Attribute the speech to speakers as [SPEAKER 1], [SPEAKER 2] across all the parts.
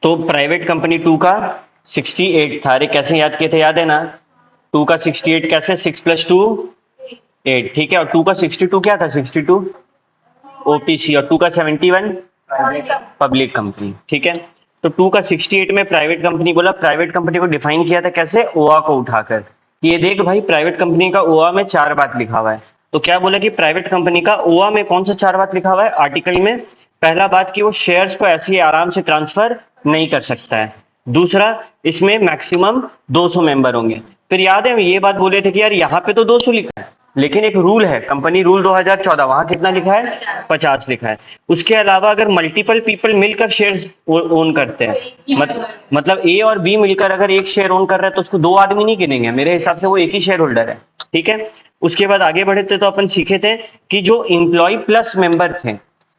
[SPEAKER 1] तो private company 2 का 68 था। अरे कैसे याद किए थे, याद है ना? 2 का 68 कैसे, 6 + 2 8, ठीक है। और 2 का 62 क्या था, 62 ओपीसी, और 2 का 71 पब्लिक कंपनी, ठीक है। तो 2 का 68 में प्राइवेट कंपनी बोला, प्राइवेट कंपनी को डिफाइन किया था कैसे, ओआ को उठाकर कि ये देख भाई प्राइवेट कंपनी का ओआ में 4 बात लिखा हुआ है। तो क्या बोला कि प्राइवेट कंपनी का ओआ में कौन सा 4 बात लिखा हुआ है आर्टिकल में? पहला बात कि वो शेयर्स को ऐसे ही आराम से ट्रांसफर नहीं कर सकता है। दूसरा, इसमें मैक्सिमम 200 मेंबर होंगे। फिर याद है ये बात बोले थे कि यार यहाँ पे तो 200 लिखा है, लेकिन एक रूल है कंपनी रूल 2014, वहां कितना लिखा है, 50 लिखा है। उसके अलावा अगर मल्टीपल पीपल मिलकर शेयर्स ओन करते हैं, मतलब ए और बी मिलकर अगर एक शेयर ओन कर रहा है तो उसको 2 आदमी नहीं गिनेंगे, मेरे हिसाब से वो एक ही शेयर होल्डर है, ठीक है। उसके बाद आगे बढ़े थे तो अपन सीखे थे कि जो इंप्लॉय प्लस मेंबर थे,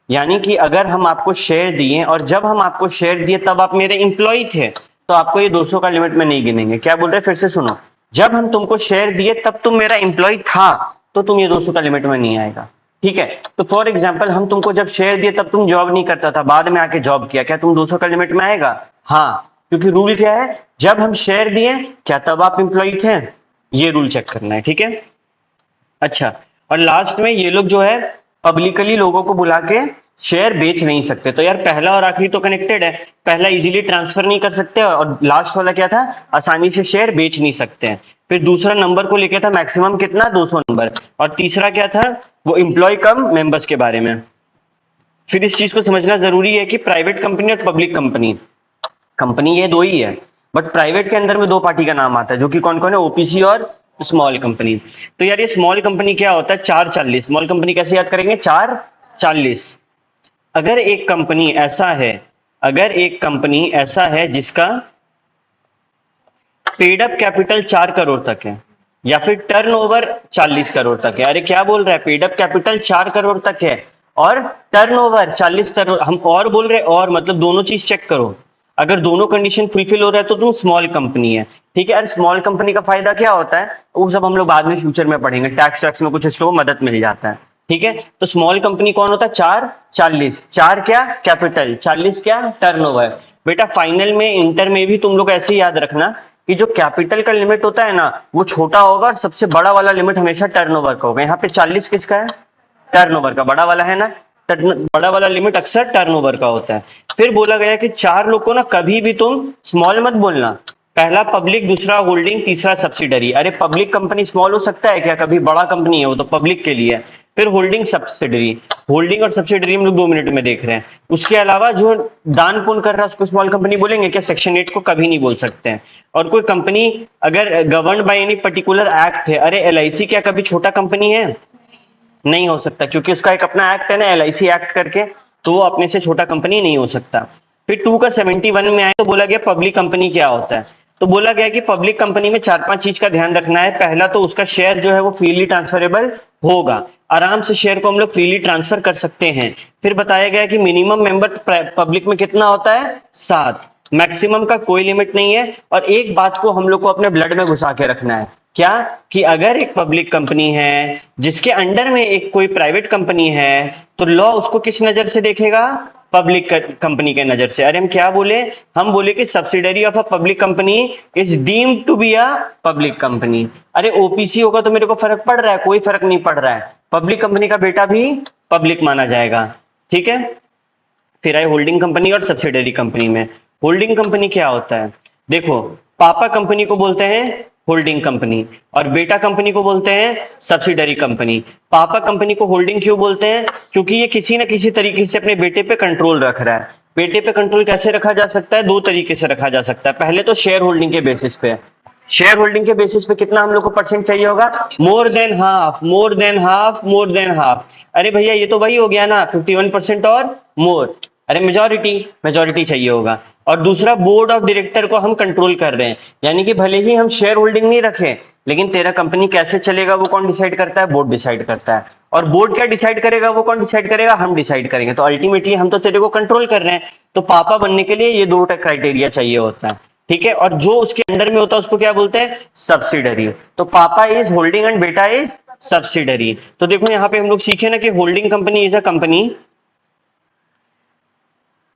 [SPEAKER 1] यानी कि अगर हम आपको शेयर दिए और जब हम आपको शेयर दिए तब आप मेरे इंप्लॉय थे, तो आपको ये 200 का लिमिट में नहीं गिनेंगे। क्या बोल रहे हैं, फिर से सुनो। जब हम तुमको शेयर दिए तब तुम मेरा इंप्लॉय था, तो तुम ये 200 का लिमिट में नहीं आएगा, ठीक है। तो फॉर एग्जाम्पल हम तुमको जब शेयर दिए तब तुम जॉब नहीं करता था, बाद में आके जॉब किया, क्या तुम 200 का लिमिट में आएगा? हाँ, क्योंकि रूल क्या है, जब हम शेयर दिए क्या तब आप इंप्लॉय थे, ये रूल चेक करना है, ठीक है। अच्छा, और लास्ट में ये लोग जो है पब्लिकली लोगों को बुला के शेयर बेच नहीं सकते। तो यार पहला और आखिरी तो कनेक्टेड है, पहला इजीली ट्रांसफर नहीं कर सकते और लास्ट वाला क्या था, आसानी से शेयर बेच नहीं सकते हैं। फिर दूसरा नंबर को लेके था मैक्सिमम कितना, 200 नंबर। और तीसरा क्या था, वो एम्प्लॉय कम मेंबर्स के बारे में। फिर इस चीज को समझना जरूरी है कि प्राइवेट कंपनी और पब्लिक कंपनी, कंपनी ये दो ही है, बट प्राइवेट के अंदर में 2 पार्टी का नाम आता है, जो कि कौन कौन है, ओपीसी और स्मॉल कंपनी। तो यार ये स्मॉल कंपनी क्या होता है, 440। स्मॉल कंपनी कैसे याद करेंगे, 440। अगर एक कंपनी ऐसा है, अगर एक कंपनी ऐसा है जिसका पेड अप कैपिटल 4 करोड़ तक है, या फिर टर्नओवर 40 करोड़ तक है। अरे क्या बोल रहा है, पेड अप कैपिटल 4 करोड़ तक है और टर्नओवर 40 करोड़, हम और बोल रहे, और मतलब दोनों चीज चेक करो। अगर दोनों कंडीशन फुलफिल हो रहा है तो तुम स्मॉल कंपनी है, ठीक है। और स्मॉल कंपनी का फायदा क्या होता है, वो सब हम लोग बाद में फ्यूचर में पढ़ेंगे, टैक्स टैक्स में कुछ इसको मदद मिल जाता है, ठीक है। तो स्मॉल कंपनी कौन होता है, 440। 4 क्या कैपिटल, 40 क्या टर्नओवर। बेटा फाइनल में इंटर में भी तुम लोग ऐसे ही याद रखना कि जो कैपिटल का लिमिट होता है ना वो छोटा होगा और सबसे बड़ा वाला लिमिट हमेशा टर्नओवर का होगा। यहाँ पे 40 किसका है, टर्नओवर का, बड़ा वाला है ना, बड़ा वाला लिमिट अक्सर टर्नओवर का होता है। फिर बोला गया कि 4 लोग को ना कभी भी तुम स्मॉल मत बोलना, पहला पब्लिक, दूसरा होल्डिंग, तीसरा सब्सिडरी। अरे पब्लिक कंपनी स्मॉल हो सकता है क्या, कभी बड़ा कंपनी है वो तो पब्लिक के लिए है। फिर होल्डिंग सब्सिडरी, होल्डिंग और सब्सिडरी हम लोग 2 मिनट में देख रहे हैं। उसके अलावा जो दान पुण्य कर रहा है उसको स्मॉल कंपनी बोलेंगे क्या, सेक्शन 8 को कभी नहीं बोल सकते हैं। और कोई कंपनी अगर govern by any particular act है, अरे एलआईसी क्या कभी छोटा कंपनी है, नहीं हो सकता, क्योंकि उसका एक अपना एक्ट है ना, एलआईसी एक्ट करके, तो वो अपने से छोटा कंपनी नहीं हो सकता। फिर 2 का 71 में आए तो बोला गया पब्लिक कंपनी क्या होता है। तो बोला गया कि पब्लिक कंपनी में 4-5 चीज का ध्यान रखना है। पहला तो उसका शेयर जो है वो फ्रीली ट्रांसफरेबल होगा, आराम से शेयर को हम लोग फ्रीली ट्रांसफर कर सकते हैं। फिर बताया गया कि मिनिमम मेंबर पब्लिक में कितना होता है, 7, मैक्सिमम का कोई लिमिट नहीं है। और एक बात को हम लोग को अपने ब्लड में घुसा के रखना है, क्या, कि अगर एक पब्लिक कंपनी है जिसके अंडर में एक कोई प्राइवेट कंपनी है, तो लॉ उसको किस नजर से देखेगा, पब्लिक कंपनी के नजर से। अरे हम क्या बोले, हम बोले कि subsidiary of a public company is deemed to be a public company. अरे ओपीसी होगा तो मेरे को फर्क पड़ रहा है, कोई फर्क नहीं पड़ रहा है, पब्लिक कंपनी का बेटा भी पब्लिक माना जाएगा, ठीक है। फिर आए होल्डिंग कंपनी और सब्सिडरी कंपनी में। होल्डिंग कंपनी क्या होता है, देखो, पापा कंपनी को बोलते हैं होल्डिंग कंपनी और बेटा कंपनी को बोलते हैं सब्सिडरी कंपनी। पापा कंपनी को होल्डिंग क्यों बोलते हैं, क्योंकि ये किसी ना किसी तरीके से अपने बेटे पे कंट्रोल रख रहा है। बेटे पे कंट्रोल कैसे रखा जा सकता है, 2 तरीके से रखा जा सकता है। पहले तो शेयर होल्डिंग के बेसिस पे, शेयर होल्डिंग के बेसिस पे कितना हम लोग को परसेंट चाहिए होगा, more than half, more than half, more than half. अरे भैया ये तो वही हो गया ना, 51% और मोर, अरे मेजॉरिटी, मेजॉरिटी चाहिए होगा। और दूसरा, बोर्ड ऑफ डायरेक्टर को हम कंट्रोल कर रहे हैं, यानी कि भले ही हम शेयर होल्डिंग नहीं रखें, लेकिन तेरा कंपनी कैसे चलेगा वो कौन डिसाइड करता है, बोर्ड डिसाइड करता है। और बोर्ड क्या डिसाइड करेगा, वो कौन डिसाइड करेगा, हम डिसाइड करेंगे। तो अल्टीमेटली हम तो तेरे को कंट्रोल कर रहे हैं। तो पापा बनने के लिए ये 2 क्राइटेरिया चाहिए होता है, ठीक है। और जो उसके अंडर में होता है उसको क्या बोलते हैं, सब्सिडरी। तो पापा इज होल्डिंग एंड बेटा इज सब्सिडरी। तो देखो यहाँ पे हम लोग सीखे ना कि holding company is a company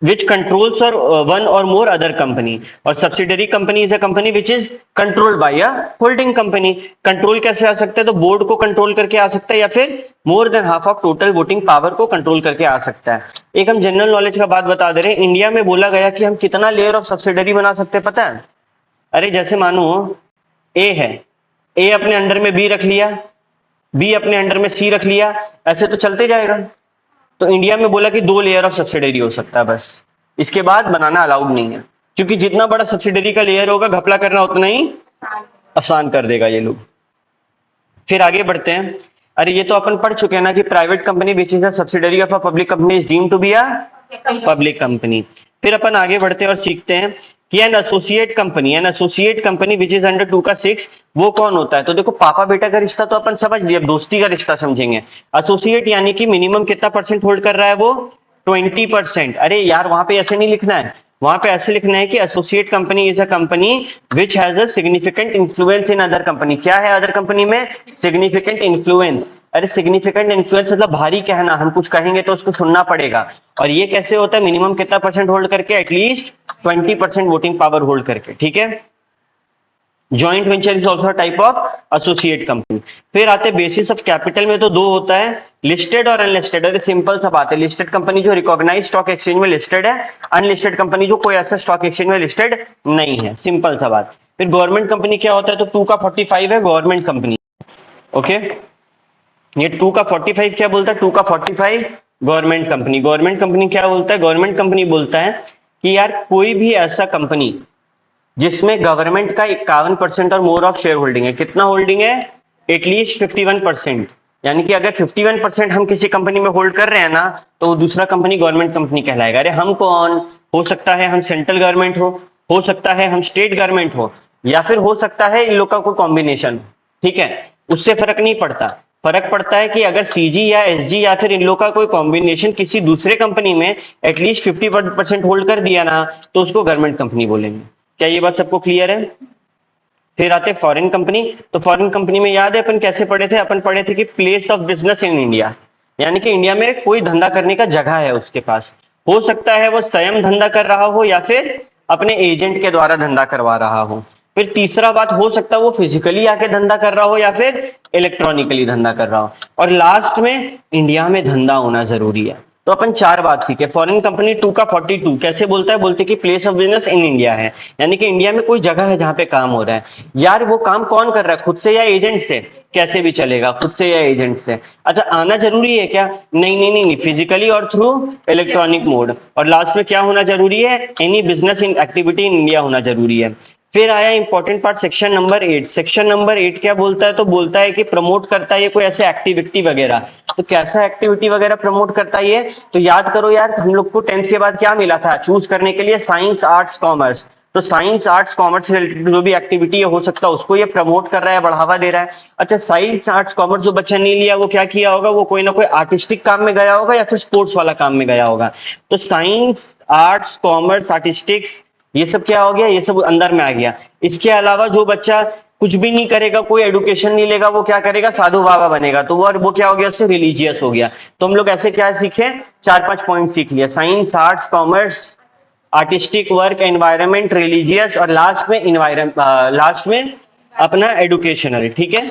[SPEAKER 1] which controls or one or more other company, और subsidiary company is a company which is controlled by a holding company. Control कैसे आ सकता है? तो बोर्ड को कंट्रोल करके आ सकता है या फिर more than half of total voting power को कंट्रोल करके आ सकता है। एक हम जनरल नॉलेज का बात बता दे रहे हैं, इंडिया में बोला गया कि हम कितना लेयर ऑफ सब्सिडरी बना सकते हैं पता है? अरे जैसे मानो ए है, ए अपने अंडर में बी रख लिया, बी अपने अंडर में सी रख लिया, ऐसे तो चलते जाएगा। तो इंडिया में बोला कि 2 लेयर ऑफ सब्सिडरी हो सकता है बस, इसके बाद बनाना अलाउड नहीं है, क्योंकि जितना बड़ा सब्सिडरी का लेयर होगा घपला करना उतना ही आसान कर देगा ये लोग। फिर आगे बढ़ते हैं। अरे ये तो अपन पढ़ चुके हैं ना कि private company which is a subsidiary of a public company is deemed to be a public company. फिर अपन आगे बढ़ते हैं और सीखते हैं कि an associate company which is under 2 का 6 वो कौन होता है? तो देखो पापा बेटा का रिश्ता तो अपन समझ लिया, अब दोस्ती का रिश्ता समझेंगे। एसोसिएट यानी कि मिनिमम कितना परसेंट होल्ड कर रहा है वो? 20%। अरे यार वहां पे ऐसे नहीं लिखना है, वहां पे ऐसे लिखना है कि associate company is a company which has a significant influence in other company. क्या है अदर कंपनी में? Significant influence. अरे सिग्निफिकेंट इन्फ्लुएंस मतलब भारी कहना, हम कुछ कहेंगे तो उसको सुनना पड़ेगा। और ये कैसे होता है? मिनिमम कितना परसेंट होल्ड करके? एटलीस्ट 20% वोटिंग पावर होल्ड करके, ठीक है। Joint venture is also type of associate company. फिर आते बेसिस ऑफ कैपिटल में तो 2 होता है, लिस्टेड और अनलिस्टेड। अरे सिंपल सा बात है, लिस्टेड कंपनी जो रिकॉग्नाइज स्टॉक एक्सचेंज में लिस्टेड है, अनलिस्टेड कंपनी जो कोई ऐसा स्टॉक एक्सचेंज में लिस्टेड नहीं है, सिंपल सा बात। फिर गवर्नमेंट कंपनी क्या होता है? तो 2 का 45 है गवर्नमेंट कंपनी, ओके। ये 2 का 45 क्या बोलता है? 2 का 45 गवर्नमेंट कंपनी। गवर्नमेंट कंपनी क्या बोलता है? गवर्नमेंट कंपनी बोलता है कि यार कोई भी ऐसा कंपनी जिसमें गवर्नमेंट का 51% और मोर ऑफ शेयर होल्डिंग है। कितना होल्डिंग है? एटलीस्ट 51%। यानी कि अगर 51% हम किसी कंपनी में होल्ड कर रहे हैं ना, तो वो दूसरा कंपनी गवर्नमेंट कंपनी कहलाएगा। अरे हम कौन? हो सकता है हम सेंट्रल गवर्नमेंट हो सकता है हम स्टेट गवर्नमेंट हो, या फिर हो सकता है इन लोग का कोई कॉम्बिनेशन, ठीक है। उससे फर्क नहीं पड़ता, फर्क पड़ता है कि अगर सीजी या एसजी या फिर इन लोग का कोई कॉम्बिनेशन किसी दूसरे कंपनी में एटलीस्ट 50% होल्ड कर दिया ना, तो उसको गवर्नमेंट कंपनी बोलेंगे। क्या ये बात सबको क्लियर है? फिर आते फॉरेन कंपनी। तो फॉरेन कंपनी में याद है अपन कैसे पढ़े थे? अपन पढ़े थे कि place of business in India, यानी कि इंडिया में कोई धंधा करने का जगह है उसके पास। हो सकता है वो स्वयं धंधा कर रहा हो या फिर अपने एजेंट के द्वारा धंधा करवा रहा हो। फिर तीसरा बात, हो सकता है वो फिजिकली आके धंधा कर रहा हो या फिर इलेक्ट्रॉनिकली धंधा कर रहा हो। और लास्ट में इंडिया में धंधा होना जरूरी है। तो अपन 4 बात सीखे। फॉरेन कंपनी 2 का 42 कैसे बोलता है? बोलते कि place of business in India है, यानी कि इंडिया में कोई जगह है जहां पे काम हो रहा है। यार वो काम कौन कर रहा है? खुद से या एजेंट से? कैसे भी चलेगा, खुद से या एजेंट से। अच्छा आना जरूरी है क्या? नहीं नहीं नहीं, फिजिकली और थ्रू इलेक्ट्रॉनिक मोड। और लास्ट में क्या होना जरूरी है? Any business in activity in India होना जरूरी है। फिर आया important part section number 8। Section number 8 क्या बोलता है? तो बोलता है कि प्रमोट करता है ये कोई ऐसे एक्टिविटी वगैरह। तो कैसा एक्टिविटी वगैरह प्रमोट करता है ये? तो याद करो यार, हम लोग को 10th के बाद क्या मिला था चूज करने के लिए? Science arts commerce. तो साइंस आर्ट्स कॉमर्स से रिलेटेड जो भी एक्टिविटी हो सकता है उसको ये प्रमोट कर रहा है, बढ़ावा दे रहा है। अच्छा साइंस आर्ट्स कॉमर्स जो बच्चा नहीं लिया वो क्या किया होगा? वो कोई ना कोई आर्टिस्टिक काम में गया होगा या फिर स्पोर्ट्स वाला काम में गया होगा। तो साइंस आर्ट्स कॉमर्स आर्टिस्टिक्स ये सब क्या हो गया? ये सब अंदर में आ गया। इसके अलावा जो बच्चा कुछ भी नहीं करेगा, कोई एडुकेशन नहीं लेगा, वो क्या करेगा? साधु बाबा बनेगा। तो वो क्या हो गया? उससे रिलीजियस हो गया। तो हम लोग ऐसे क्या सीखे? 4-5 पॉइंट सीख लिया, science arts commerce artistic work environment religious और लास्ट में अपना एडुकेशनल, ठीक है।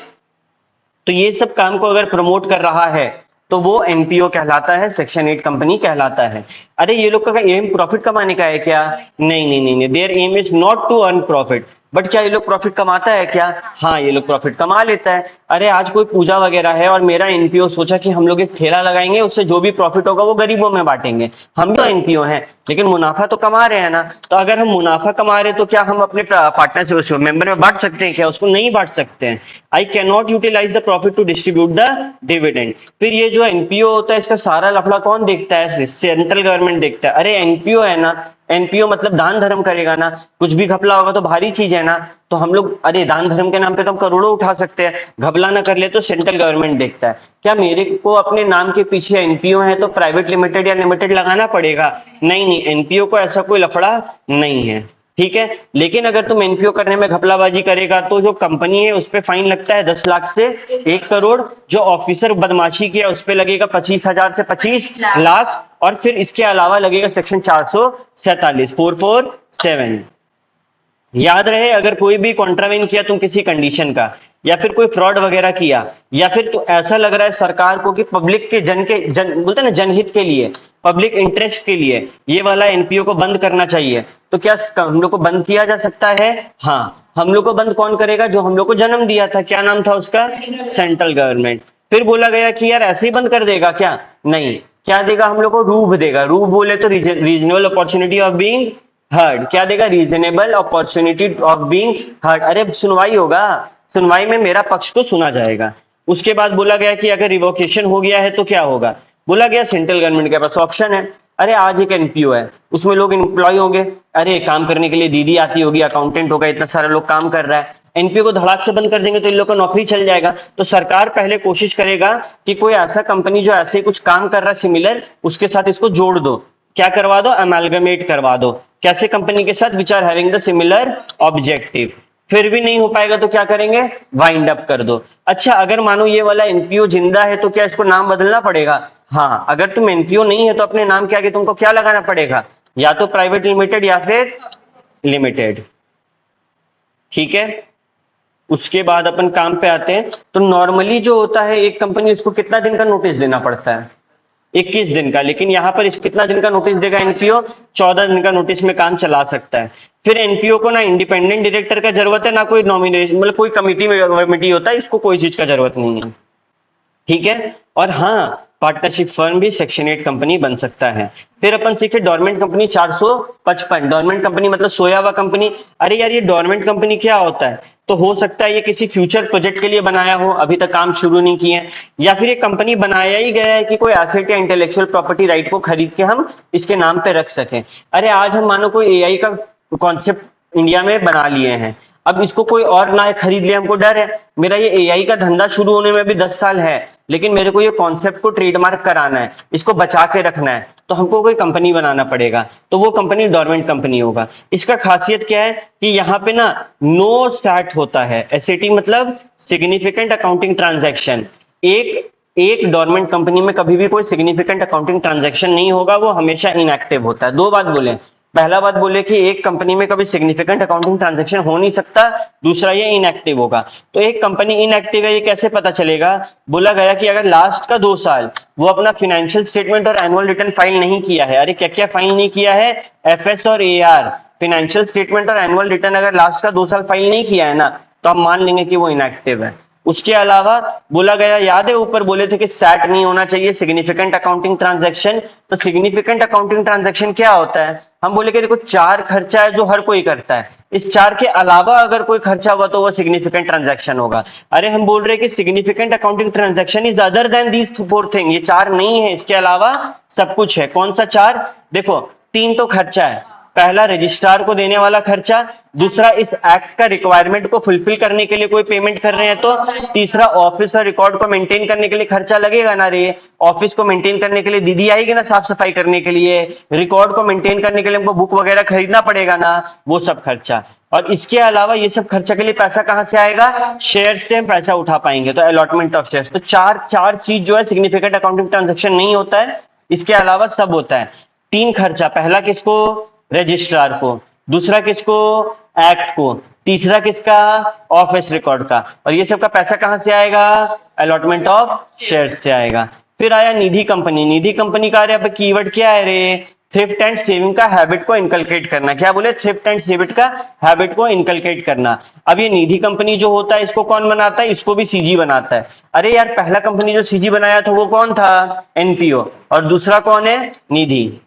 [SPEAKER 1] तो ये सब काम को अगर प्रमोट कर रहा है तो वो एनपीओ कहलाता है, सेक्शन 8 कंपनी कहलाता है। अरे ये लोग का एम प्रॉफिट कमाने का है क्या? नहीं नहीं नहीं, their aim is not to earn profit. But क्या ये लोग प्रॉफिट कमाता है क्या? हाँ ये लोग प्रॉफिट कमा लेता है। अरे आज कोई पूजा वगैरह है और मेरा एनपीओ सोचा कि हम लोग एक ठेला लगाएंगे, उससे जो भी प्रॉफिट होगा वो गरीबों में बांटेंगे। हम तो एनपीओ हैं लेकिन मुनाफा तो कमा रहे हैं ना। तो अगर हम मुनाफा कमा रहे हैं तो क्या हम अपने पार्टनर से मेंबर में बांट सकते हैं क्या? उसको नहीं बांट सकते हैं। I can not utilise the profit to distribute the dividend. फिर ये जो एनपीओ होता है इसका सारा लफड़ा कौन देखता है? सेंट्रल गवर्नमेंट देखता है। अरे एनपीओ है ना, एनपीओ मतलब दान धर्म करेगा ना, कुछ भी घपला होगा तो भारी चीज है ना। तो हम लोग अरे दान धर्म के नाम पे तो हम करोड़ों उठा सकते हैं, घपला ना कर ले तो सेंट्रल गवर्नमेंट देखता है। क्या मेरे को अपने नाम के पीछे एनपीओ है तो प्राइवेट लिमिटेड या लिमिटेड लगाना पड़ेगा? नहीं नहीं, एनपीओ को ऐसा कोई लफड़ा नहीं है, ठीक है। लेकिन अगर तुम एनपीओ करने में घपलाबाजी करेगा तो जो कंपनी है उस पर फाइन लगता है 10 लाख से 1 करोड़, जो ऑफिसर बदमाशी किया उस पर लगेगा 25,000 से 25 लाख, और फिर इसके अलावा लगेगा सेक्शन 447 447। याद रहे, अगर कोई भी कॉन्ट्रावेन किया तुम किसी कंडीशन का, या फिर कोई फ्रॉड वगैरह किया, या फिर तो ऐसा लग रहा है सरकार को कि पब्लिक के जन बोलते हैं ना जनहित के लिए, पब्लिक इंटरेस्ट के लिए ये वाला एनपीओ को बंद करना चाहिए, तो क्या हम लोग को बंद किया जा सकता है? हाँ। हम लोग को बंद कौन करेगा? जो हम लोग को जन्म दिया था, क्या नाम था उसका? Central government. फिर बोला गया कि यार ऐसे ही बंद कर देगा क्या? नहीं, क्या देगा हम लोग को? रूब देगा। रूब बोले तो reasonable opportunity of being heard. क्या देगा? Reasonable opportunity of being heard. अरे सुनवाई होगा, सुनवाई में मेरा पक्ष तो सुना जाएगा। उसके बाद बोला गया कि अगर रिवोकेशन हो गया है तो क्या होगा? बोला गया सेंट्रल गवर्नमेंट के पास ऑप्शन है। अरे आज एक एनपीओ है, उसमें लोग एम्प्लॉय होंगे, अरे काम करने के लिए दीदी आती होगी, अकाउंटेंट होगा, इतना सारा लोग काम कर रहा है, एनपीओ को धड़ाक से बंद कर देंगे तो इन लोग का नौकरी चल जाएगा। तो सरकार पहले कोशिश करेगा कि कोई ऐसा कंपनी जो ऐसे कुछ काम कर रहा है सिमिलर, उसके साथ इसको जोड़ दो। क्या करवा दो? अमेलगमेट करवा दो। कैसे कंपनी के साथ? Which are having the similar objective. फिर भी नहीं हो पाएगा तो क्या करेंगे? वाइंड अप कर दो। अच्छा, अगर मानो ये वाला एनपीओ जिंदा है तो क्या इसको नाम बदलना पड़ेगा? हाँ। अगर तुम एनपीओ नहीं है तो अपने नाम के आगे तुमको क्या लगाना पड़ेगा? या तो प्राइवेट लिमिटेड या फिर लिमिटेड। ठीक है। उसके बाद अपन काम पे आते हैं। तो नॉर्मली जो होता है एक कंपनी, उसको कितना दिन का नोटिस देना पड़ता है? 21 दिन का। लेकिन यहां पर इस कितना दिन का नोटिस देगा एनपीओ? 14 दिन का नोटिस में काम चला सकता है। फिर एनपीओ को ना इंडिपेंडेंट डायरेक्टर का जरूरत है, ना कोई नॉमिनेशन, मतलब कोई कमिटी होता है, इसको कोई चीज का जरूरत नहीं है। ठीक है। और हाँ, पार्टनरशिप फर्म भी सेक्शन 8 कंपनी बन सकता है। फिर अपन सीखे डोरमेंट कंपनी 455। डोरमेंट कंपनी मतलब सोया हुआ कंपनी। अरे यार, ये डोरमेंट कंपनी क्या होता है? तो हो सकता है ये किसी फ्यूचर प्रोजेक्ट के लिए बनाया हो, अभी तक काम शुरू नहीं किए, या फिर ये कंपनी बनाया ही गया है कि कोई एसेट या इंटेलेक्चुअल प्रॉपर्टी राइट को खरीद के हम इसके नाम पे रख सकें। अरे आज हम मानो कोई एआई का कॉन्सेप्ट इंडिया में बना लिए हैं, अब इसको कोई और ना खरीद ले, हमको डर है। मेरा ये एआई का धंधा शुरू होने में भी 10 साल है, लेकिन मेरे को ये कॉन्सेप्ट को ट्रेडमार्क कराना है, इसको बचा के रखना है, तो हमको कोई कंपनी बनाना पड़ेगा। तो वो कंपनी डोरमेंट कंपनी होगा। इसका खासियत क्या है कि यहाँ पे ना नो सैट होता है। एसएटी मतलब सिग्निफिकेंट अकाउंटिंग ट्रांजैक्शन। एक डोरमेंट कंपनी में कभी भी कोई सिग्निफिकेंट अकाउंटिंग ट्रांजैक्शन नहीं होगा, वो हमेशा इनएक्टिव होता है। दो बात बोले, पहला बात बोले कि एक कंपनी में कभी सिग्निफिकेंट अकाउंटिंग ट्रांजैक्शन हो नहीं सकता, दूसरा ये इनएक्टिव होगा। तो एक कंपनी इनएक्टिव है ये कैसे पता चलेगा? बोला गया कि अगर लास्ट का 2 साल वो अपना फाइनेंशियल स्टेटमेंट और एनुअल रिटर्न फाइल नहीं किया है। अरे क्या क्या फाइल नहीं किया है? एफएस और एआर, फाइनेंशियल स्टेटमेंट और एनुअल रिटर्न अगर लास्ट का 2 साल फाइल नहीं किया है ना, तो हम मान लेंगे कि वो इनएक्टिव है। उसके अलावा बोला गया, याद है ऊपर बोले थे कि सैट नहीं होना चाहिए, सिग्निफिकेंट अकाउंटिंग ट्रांजैक्शन। तो सिग्निफिकेंट अकाउंटिंग ट्रांजैक्शन क्या होता है? हम बोले कि देखो 4 खर्चा है जो हर कोई करता है, इस 4 के अलावा अगर कोई खर्चा हुआ तो वो सिग्निफिकेंट ट्रांजैक्शन होगा। अरे हम बोल रहे हैं कि significant accounting transaction is other than these 4 thing. ये 4 नहीं है, इसके अलावा सब कुछ है। कौन सा 4? देखो 3 तो खर्चा है। पहला रजिस्ट्रार को देने वाला खर्चा, दूसरा इस एक्ट का रिक्वायरमेंट को फुलफिल करने के लिए कोई पेमेंट कर रहे हैं तो, तीसरा ऑफिस और रिकॉर्ड को मेंटेन करने के लिए खर्चा लगेगा ना रे। ऑफिस को मेंटेन करने के लिए दीदी आएगी ना साफ सफाई करने के लिए, रिकॉर्ड को मेंटेन करने के लिए हमको बुक वगैरह खरीदना पड़ेगा ना, वो सब खर्चा। और इसके अलावा ये सब खर्चा के लिए पैसा कहां से आएगा? शेयर से हम पैसा उठा पाएंगे, तो अलॉटमेंट ऑफ शेयर। तो चार चीज जो है सिग्निफिकेंट अकाउंटिंग ट्रांजेक्शन नहीं होता है, इसके अलावा सब होता है। 3 खर्चा, पहला किसको? रजिस्ट्रार को, दूसरा किसको? एक्ट को, तीसरा किसका? ऑफिस रिकॉर्ड का। और ये सब का पैसा कहां से आएगा? अलॉटमेंट ऑफ शेयर्स से आएगा। फिर आया निधि कंपनी। निधि कंपनी का कीवर्ड क्या है रे? थ्रिफ्ट एंड सेविंग का हैबिट को इनकलकेट करना। क्या बोले? थ्रिफ्ट एंड सेविंग का हैबिट को इनकलकेट करना। अब ये निधि कंपनी जो होता है इसको कौन बनाता है? इसको भी सीजी बनाता है। अरे यार, पहला कंपनी जो सीजी बनाया था वो कौन था? एनपीओ। और दूसरा कौन है? निधि।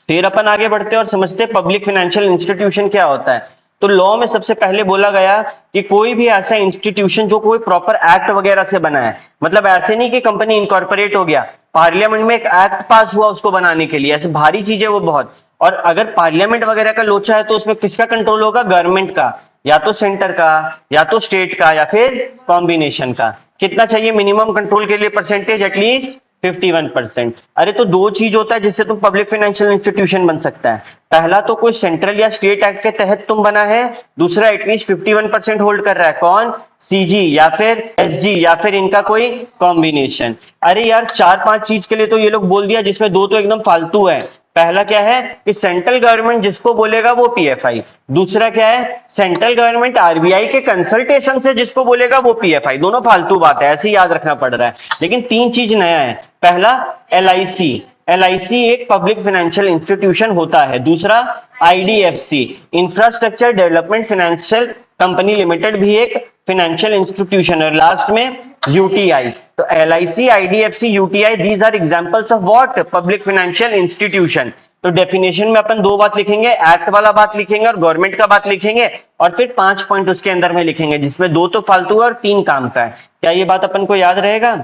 [SPEAKER 1] फिर अपन आगे बढ़ते हैं और समझते हैं पब्लिक फाइनेंशियल इंस्टीट्यूशन क्या होता है। तो लॉ में सबसे पहले बोला गया कि कोई भी ऐसा इंस्टीट्यूशन जो कोई प्रॉपर एक्ट वगैरह से बना है, मतलब ऐसे नहीं कि कंपनी इनकॉर्पोरेट हो गया, पार्लियामेंट में एक एक्ट पास हुआ उसको बनाने के लिए, ऐसे भारी चीज है वो बहुत। और अगर पार्लियामेंट वगैरह का लोचा है तो उसमें किसका कंट्रोल होगा? गवर्नमेंट का, या तो सेंटर का, या तो स्टेट का, या फिर कॉम्बिनेशन का। कितना चाहिए मिनिमम कंट्रोल के लिए परसेंटेज? एटलीस्ट 51%। अरे तो दो चीज होता है जिससे तुम पब्लिक फाइनेंशियल इंस्टीट्यूशन बन सकता है। पहला तो कोई सेंट्रल या स्टेट एक्ट के तहत तुम बना है, दूसरा एटलीस्ट 51% होल्ड कर रहा है। कौन? सीजी या फिर एसजी या फिर इनका कोई कॉम्बिनेशन। अरे यार चार पांच चीज के लिए तो ये लोग बोल दिया जिसमें दो तो एकदम फालतू है। पहला क्या है कि सेंट्रल गवर्नमेंट जिसको बोलेगा वो पीएफआई, दूसरा क्या है सेंट्रल गवर्नमेंट आरबीआई के कंसल्टेशन से जिसको बोलेगा वो पीएफआई। दोनों फालतू बात है, ऐसे ही याद रखना पड़ रहा है। लेकिन तीन चीज नया है। पहला एलआईसी, एलआईसी एक पब्लिक फाइनेंशियल इंस्टीट्यूशन होता है। दूसरा IDFC, infrastructure development financial company limited, भी एक फाइनेंशियल इंस्टीट्यूशन है। लास्ट में यूटीआई। तो LIC, IDFC, UTI, these are examples of what? Public financial institution. तो डेफिनेशन में अपन दो बात लिखेंगे, एक्ट वाला बात लिखेंगे और गवर्नमेंट का बात लिखेंगे, और फिर 5 पॉइंट उसके अंदर में लिखेंगे जिसमें दो तो फालतू है और तीन काम का है। क्या ये बात अपन को याद रहेगा?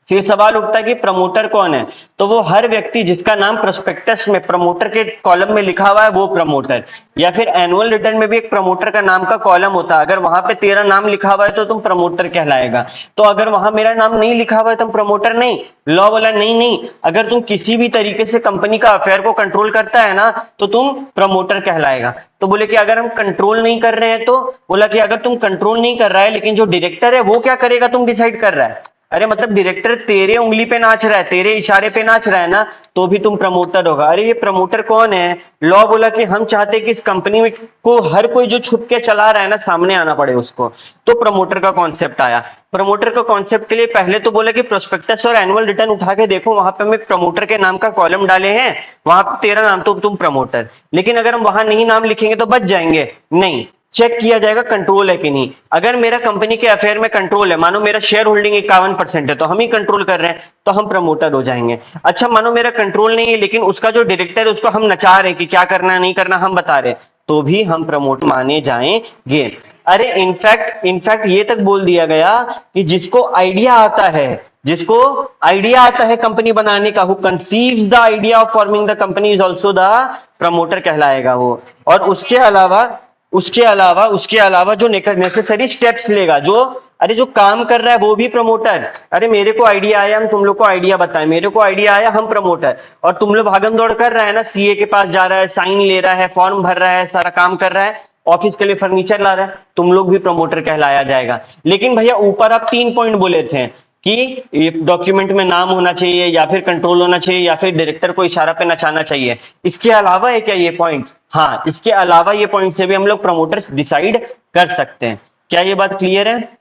[SPEAKER 1] फिर सवाल उठता है कि प्रमोटर कौन है? तो वो हर व्यक्ति जिसका नाम प्रोस्पेक्टस में प्रमोटर के कॉलम में लिखा हुआ है वो प्रमोटर, या फिर एनुअल रिटर्न में भी एक प्रमोटर का नाम का कॉलम होता है। अगर वहां पे तेरा नाम लिखा हुआ है तो तुम प्रमोटर कहलाएगा। तो अगर वहां मेरा नाम नहीं लिखा हुआ है तुम प्रमोटर नहीं। लॉ बोला नहीं नहीं, अगर तुम किसी भी तरीके से कंपनी का अफेयर को कंट्रोल करता है ना तो तुम प्रमोटर कहलाएगा। तो बोले कि अगर हम कंट्रोल नहीं कर रहे हैं, तो बोला कि अगर तुम कंट्रोल नहीं कर रहा है लेकिन जो डायरेक्टर है वो क्या करेगा तुम डिसाइड कर रहा है। अरे मतलब डायरेक्टर तेरे उंगली पे नाच रहा है, तेरे इशारे पे नाच रहा है ना, तो भी तुम प्रमोटर होगा। अरे ये प्रमोटर कौन है? लॉ बोला कि हम चाहते हैं कि इस कंपनी में को हर कोई जो छुप के चला रहा है ना सामने आना पड़े उसको। तो प्रमोटर का कॉन्सेप्ट आया। प्रमोटर का कॉन्सेप्ट के लिए पहले तो बोला कि प्रोस्पेक्टस और एनुअल रिटर्न उठा के देखो, वहां पे हम एक प्रमोटर के नाम का कॉलम डाले हैं, वहां पे तेरा नाम तो तुम प्रमोटर। लेकिन अगर हम वहां नहीं नाम लिखेंगे तो बच जाएंगे? नहीं, चेक किया जाएगा कंट्रोल है कि नहीं। अगर मेरा कंपनी के अफेयर में कंट्रोल है, मानो मेरा शेयर होल्डिंग 51% है तो हम ही कंट्रोल कर रहे हैं तो हम प्रमोटर हो जाएंगे। अच्छा मानो मेरा कंट्रोल नहीं है लेकिन उसका जो डायरेक्टर है उसको हम नचा रहे कि क्या करना है नहीं करना हम बता रहे, तो भी हम प्रमोट माने जाएंगे। अरे इनफैक्ट ये तक बोल दिया गया कि जिसको आइडिया आता है, जिसको आइडिया आता है कंपनी बनाने का, who conceives the idea of forming the company is also the promoter कहलाएगा वो। और उसके अलावा जो नेसेसरी स्टेप्स लेगा, जो अरे जो काम कर रहा है वो भी प्रमोटर। अरे मेरे को आइडिया आया, हम तुम लोग को आइडिया बताएं, मेरे को आइडिया आया, हम प्रमोटर। और तुम लोग भागम दौड़ कर रहा है ना, सीए के पास जा रहा है, साइन ले रहा है, फॉर्म भर रहा है, सारा काम कर रहा है, ऑफिस के लिए फर्नीचर ला रहा है, तुम लोग भी प्रमोटर कहलाया जाएगा। लेकिन भैया ऊपर आप 3 पॉइंट बोले थे कि डॉक्यूमेंट में नाम होना चाहिए, या फिर कंट्रोल होना चाहिए, या फिर डायरेक्टर को इशारा पे नचाना चाहिए। इसके अलावा है क्या ये पॉइंट? हाँ, इसके अलावा ये पॉइंट से भी हम लोग प्रमोटर्स डिसाइड कर सकते हैं। क्या ये बात क्लियर है?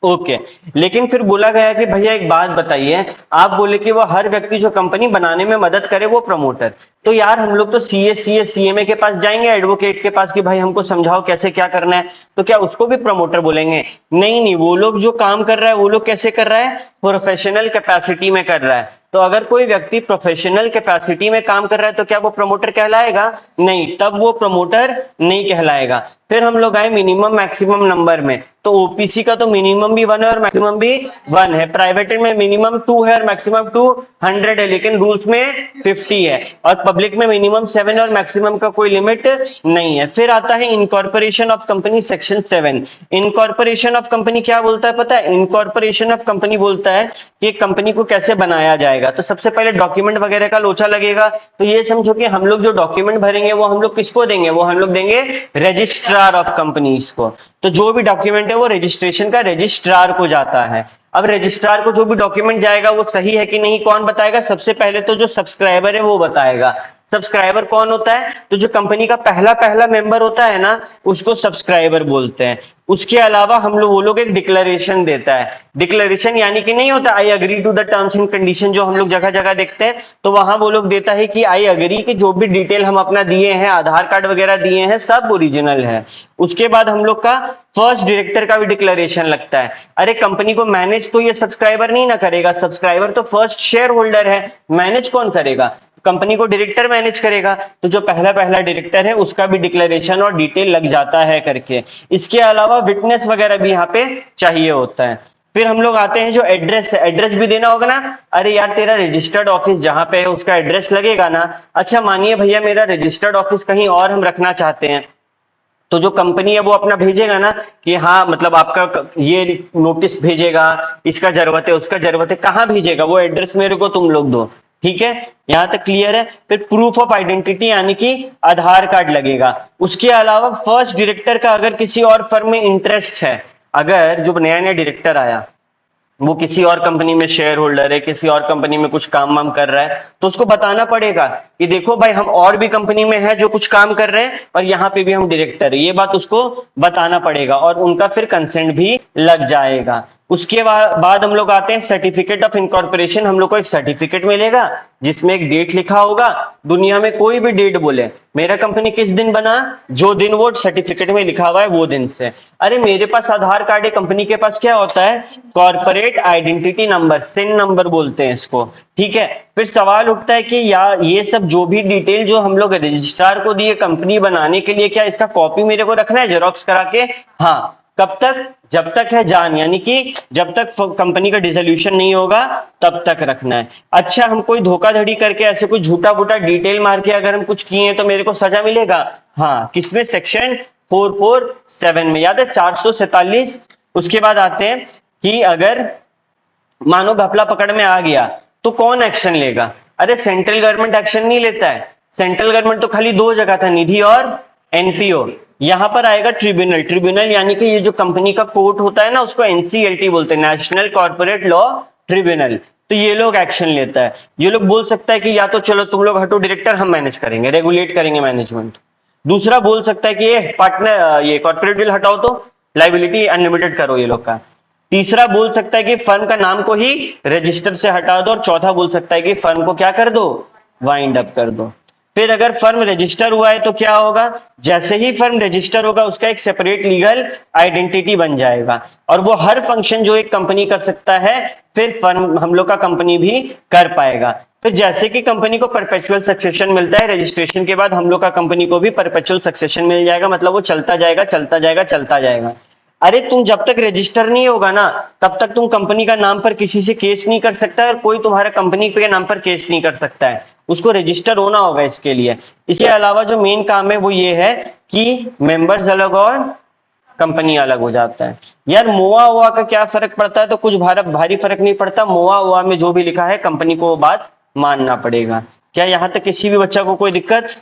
[SPEAKER 1] ओके। लेकिन फिर बोला गया कि भैया एक बात बताइए, आप बोले कि वो हर व्यक्ति जो कंपनी बनाने में मदद करे वो प्रमोटर। तो यार हम लोग तो सीएमए के पास जाएंगे, एडवोकेट के पास कि भाई हमको समझाओ कैसे क्या करना है, तो क्या उसको भी प्रमोटर बोलेंगे? नहीं नहीं, वो लोग जो काम कर रहा है वो लोग कैसे कर रहा है? प्रोफेशनल कैपेसिटी में कर रहा है। तो अगर कोई व्यक्ति प्रोफेशनल कैपेसिटी में काम कर रहा है तो क्या वो प्रमोटर कहलाएगा? नहीं, तब वो प्रमोटर नहीं कहलाएगा। फिर हम लोग आए मिनिमम मैक्सिमम नंबर में। तो ओपीसी का तो मिनिमम भी 1 है और मैक्सिमम भी 1 है, प्राइवेट में मिनिमम 2 है और मैक्सिमम 200 है, लेकिन रूल्स में 50 है, और पब्लिक में मिनिमम 7 और मैक्सिमम का कोई लिमिट नहीं है। फिर आता है incorporation of company section 7। Incorporation of company क्या बोलता है पता है? इनकॉर्पोरेशन ऑफ कंपनी बोलता है कि कंपनी को कैसे बनाया जाएगा। तो सबसे पहले डॉक्यूमेंट वगैरह का लोचा लगेगा। तो ये समझो कि हम लोग जो डॉक्यूमेंट भरेंगे वो हम लोग किसको देंगे? वो हम लोग देंगे रजिस्ट्रार ऑफ कंपनीज को। तो जो भी डॉक्यूमेंट है वो रजिस्ट्रेशन का रजिस्ट्रार को जाता है। अब रजिस्ट्रार को जो भी डॉक्यूमेंट जाएगा वो सही है कि नहीं कौन बताएगा? सबसे पहले तो जो सब्सक्राइबर है वो बताएगा। सब्सक्राइबर कौन होता है? तो जो कंपनी का पहला पहला मेंबर होता है ना, उसको सब्सक्राइबर बोलते हैं। उसके अलावा हम लोग वो लोग एक डिक्लेरेशन देता है। डिक्लेरेशन यानी कि नहीं होता I agree to the terms and condition, जो हम लोग जगह जगह देखते हैं, तो वहां वो लोग देता है कि आई अग्री कि जो भी डिटेल हम अपना दिए हैं, आधार कार्ड वगैरह दिए हैं, सब ओरिजिनल है। उसके बाद हम लोग का फर्स्ट डायरेक्टर का भी डिक्लेरेशन लगता है। अरे कंपनी को मैनेज तो ये सब्सक्राइबर नहीं ना करेगा, सब्सक्राइबर तो फर्स्ट शेयर होल्डर है, मैनेज कौन करेगा? कंपनी को डायरेक्टर मैनेज करेगा। तो जो पहला पहला डायरेक्टर है उसका भी डिक्लेरेशन और डिटेल लग जाता है करके। इसके अलावा विटनेस वगैरह भी यहाँ पे चाहिए होता है। फिर हम लोग आते हैं जो एड्रेस है, एड्रेस भी देना होगा ना। अरे यार तेरा रजिस्टर्ड ऑफिस जहां पे है उसका एड्रेस लगेगा ना। अच्छा मानिए भैया मेरा रजिस्टर्ड ऑफिस कहीं और हम रखना चाहते हैं, तो जो कंपनी है वो अपना भेजेगा ना कि हाँ मतलब आपका ये नोटिस भेजेगा, इसका जरूरत है उसका जरूरत है, कहाँ भेजेगा वो एड्रेस मेरे को तुम लोग दो। ठीक है, यहां तक क्लियर है। फिर प्रूफ ऑफ आइडेंटिटी यानी कि आधार कार्ड लगेगा। उसके अलावा फर्स्ट डायरेक्टर का अगर किसी और फर्म में इंटरेस्ट है, अगर जो नया नया डायरेक्टर आया वो किसी और कंपनी में शेयर होल्डर है, किसी और कंपनी में कुछ काम वाम कर रहा है, तो उसको बताना पड़ेगा कि देखो भाई हम और भी कंपनी में है जो कुछ काम कर रहे हैं और यहाँ पे भी हम डायरेक्टर है, ये बात उसको बताना पड़ेगा और उनका फिर कंसेंट भी लग जाएगा। उसके बाद हम लोग आते हैं सर्टिफिकेट ऑफ इनकॉर्पोरेशन। हम लोग को एक सर्टिफिकेट मिलेगा जिसमें एक डेट लिखा होगा। दुनिया में कोई भी डेट बोले, मेरा कंपनी किस दिन बना, जो दिन वो सर्टिफिकेट में लिखा हुआ है वो दिन से। अरे मेरे पास आधार कार्ड है, कंपनी के पास क्या होता है, कॉर्पोरेट आइडेंटिटी नंबर, सिन नंबर बोलते हैं इसको। ठीक है, फिर सवाल उठता है कि यार ये सब जो भी डिटेल जो हम लोग रजिस्ट्रार को दिए कंपनी बनाने के लिए, क्या इसका कॉपी मेरे को रखना है जेरोक्स करा के? हाँ। कब तक? जब तक है जान, यानी कि जब तक कंपनी का डिसोल्यूशन नहीं होगा तब तक रखना है। अच्छा, हम कोई धोखाधड़ी करके ऐसे कोई झूठा बूटा डिटेल मार के अगर हम कुछ किए हैं तो मेरे को सजा मिलेगा? हाँ, किसमें? सेक्शन 447 में, याद है 447। उसके बाद आते हैं कि अगर मानो घपला पकड़ में आ गया तो कौन एक्शन लेगा? अरे सेंट्रल गवर्नमेंट एक्शन नहीं लेता है। सेंट्रल गवर्नमेंट तो खाली दो जगह था, निधि और एनपीओ। यहां पर आएगा ट्रिब्यूनल। ट्रिब्यूनल यानी कि ये जो कंपनी का कोर्ट होता है ना, उसको एनसीएलटी बोलते हैं, नेशनल कॉर्पोरेट लॉ ट्रिब्यूनल। तो ये लोग एक्शन लेता है। ये लोग बोल सकता है कि या तो चलो तुम लोग हटो डायरेक्टर, हम मैनेज करेंगे, रेगुलेट करेंगे मैनेजमेंट। दूसरा बोल सकता है कि ये पार्टनर, ये कॉर्पोरेट बिल हटाओ तो लाइबिलिटी अनलिमिटेड करो ये लोग का। तीसरा बोल सकता है कि फर्म का नाम को ही रजिस्टर से हटा दो। और चौथा बोल सकता है कि फर्म को क्या कर दो, वाइंड अप कर दो। फिर अगर फर्म रजिस्टर हुआ है तो क्या होगा, जैसे ही फर्म रजिस्टर होगा उसका एक सेपरेट लीगल आइडेंटिटी बन जाएगा और वो हर फंक्शन जो एक कंपनी कर सकता है फिर फर्म हम लोग का कंपनी भी कर पाएगा। फिर जैसे कि कंपनी को परपेचुअल सक्सेशन मिलता है, रजिस्ट्रेशन के बाद हम लोग का कंपनी को भी परपेचुअल सक्सेशन मिल जाएगा, मतलब वो चलता जाएगा चलता जाएगा चलता जाएगा। अरे तुम जब तक रजिस्टर नहीं होगा ना तब तक तुम कंपनी का नाम पर किसी से केस नहीं कर सकता और कोई तुम्हारा कंपनी के नाम पर केस नहीं कर सकता है। उसको रजिस्टर होना होगा इसके लिए। इसके अलावा जो मेन काम है वो ये है कि मेंबर्स अलग और कंपनी अलग हो जाता है। यार मोआ ओआ का क्या फर्क पड़ता है, तो कुछ भारी फर्क नहीं पड़ता। मोआ ओआ में जो भी लिखा है कंपनी को वो बात मानना पड़ेगा। क्या यहां तक किसी भी बच्चा को कोई दिक्कत?